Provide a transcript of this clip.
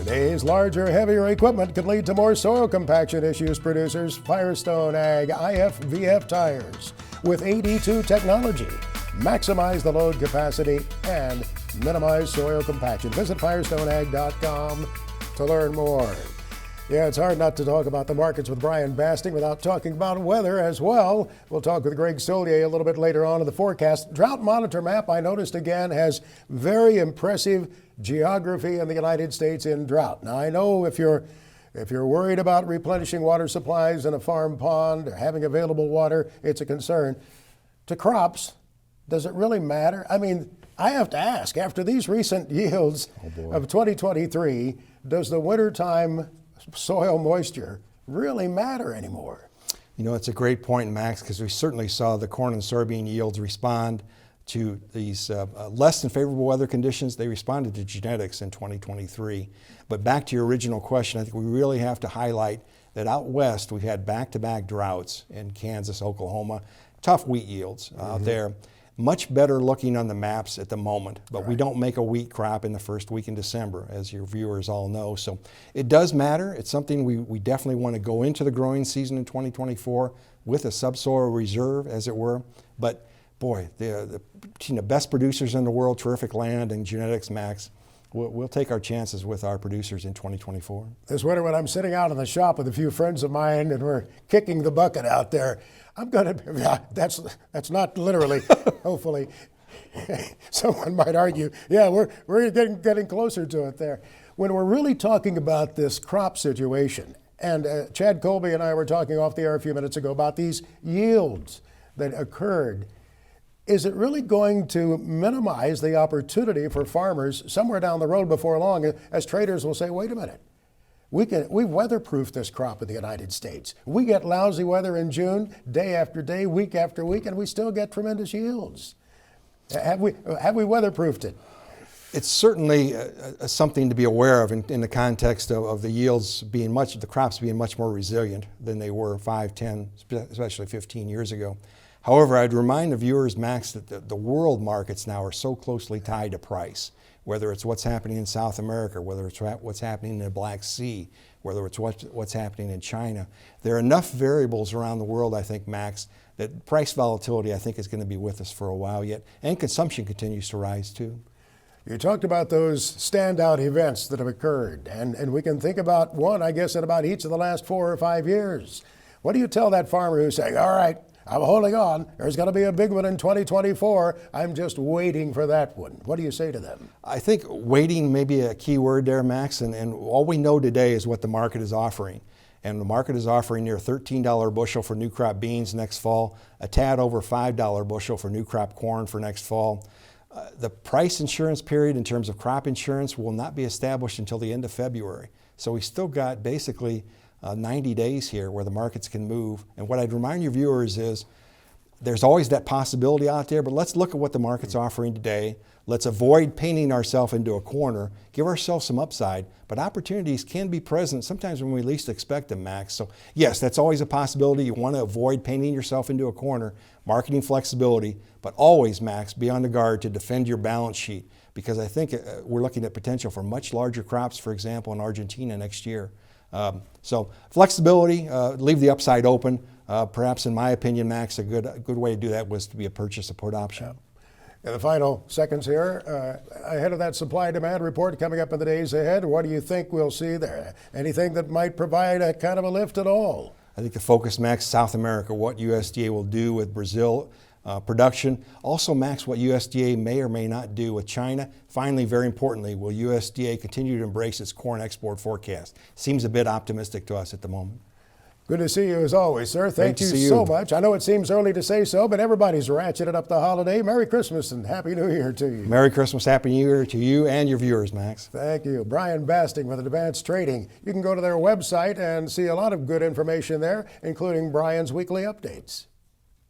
Today's larger, heavier equipment could lead to more soil compaction issues. Producers Firestone Ag IFVF tires with AD2 technology. Maximize the load capacity and minimize soil compaction. Visit firestoneag.com to learn more. Yeah, it's hard not to talk about the markets with Brian Basting without talking about weather as well. We'll talk with Greg Solier a little bit later on in the forecast. Drought monitor map, I noticed again, has very impressive geography in the United States in drought. Now, I know if you're worried about replenishing water supplies in a farm pond or having available water, it's a concern. To crops, does it really matter? I mean, I have to ask, after these recent yields of 2023, does the wintertime soil moisture really matter anymore? You know, it's a great point, Max, because we certainly saw the corn and soybean yields respond to these less than favorable weather conditions. They responded to genetics in 2023. But back to your original question, I think we really have to highlight that out west we've had back-to-back droughts in Kansas, Oklahoma, tough wheat yields out there. Much better looking on the maps at the moment, but we don't make a wheat crop in the first week in December, as your viewers all know. So it does matter. It's something we definitely want to go into the growing season in 2024 with a subsoil reserve, as it were. But boy, the best producers in the world, terrific land and genetics, Max. We'll take our chances with our producers in 2024. This winter, when I'm sitting out in the shop with a few friends of mine and we're kicking the bucket out there, I'm going to, that's not literally, hopefully. Someone might argue, yeah, we're getting closer to it there. When we're really talking about this crop situation, and Chad Colby and I were talking off the air a few minutes ago about these yields that occurred, is it really going to minimize the opportunity for farmers somewhere down the road before long, as traders will say, wait a minute, we've weatherproofed this crop in the United States. We get lousy weather in June, day after day, week after week, and we still get tremendous yields. Have we weatherproofed it? It's certainly something to be aware of in the context of the yields being the crops being much more resilient than they were 5, 10, especially 15 years ago. However, I'd remind the viewers, Max, that the world markets now are so closely tied to price, whether it's what's happening in South America, whether it's what's happening in the Black Sea, whether it's what's happening in China. There are enough variables around the world, I think, Max, that price volatility, I think, is going to be with us for a while yet, and consumption continues to rise too. You talked about those standout events that have occurred, and we can think about one, I guess, in about each of the last 4 or 5 years. What do you tell that farmer who's saying, all right, I'm holding on. There's going to be a big one in 2024. I'm just waiting for that one. What do you say to them? I think waiting may be a key word there, Max, and all we know today is what the market is offering. And the market is offering near $13 bushel for new crop beans next fall, a tad over $5 bushel for new crop corn for next fall. The price insurance period in terms of crop insurance will not be established until the end of February. So we still got basically 90 days here where the markets can move. And what I'd remind your viewers is there's always that possibility out there, but let's look at what the market's offering today. Let's avoid painting ourselves into a corner, give ourselves some upside, but opportunities can be present sometimes when we least expect them, Max. So yes, that's always a possibility. You want to avoid painting yourself into a corner, marketing flexibility, but always, Max, be on the guard to defend your balance sheet, because I think we're looking at potential for much larger crops, for example, in Argentina next year. So flexibility, leave the upside open. Perhaps, in my opinion, Max, a good way to do that was to be a purchase or put option. In the final seconds here, ahead of that supply-demand report coming up in the days ahead, what do you think we'll see there? Anything that might provide a kind of a lift at all? I think the focus, Max, South America, what USDA will do with Brazil production. Also, Max, what USDA may or may not do with China. Finally, very importantly, will USDA continue to embrace its corn export forecast? Seems a bit optimistic to us at the moment. Good to see you as always, sir. Thank you so much. I know it seems early to say so, but everybody's ratcheted up the holiday. Merry Christmas and Happy New Year to you. Merry Christmas, Happy New Year to you and your viewers, Max. Thank you. Brian Basting with Advanced Trading. You can go to their website and see a lot of good information there, including Brian's weekly updates.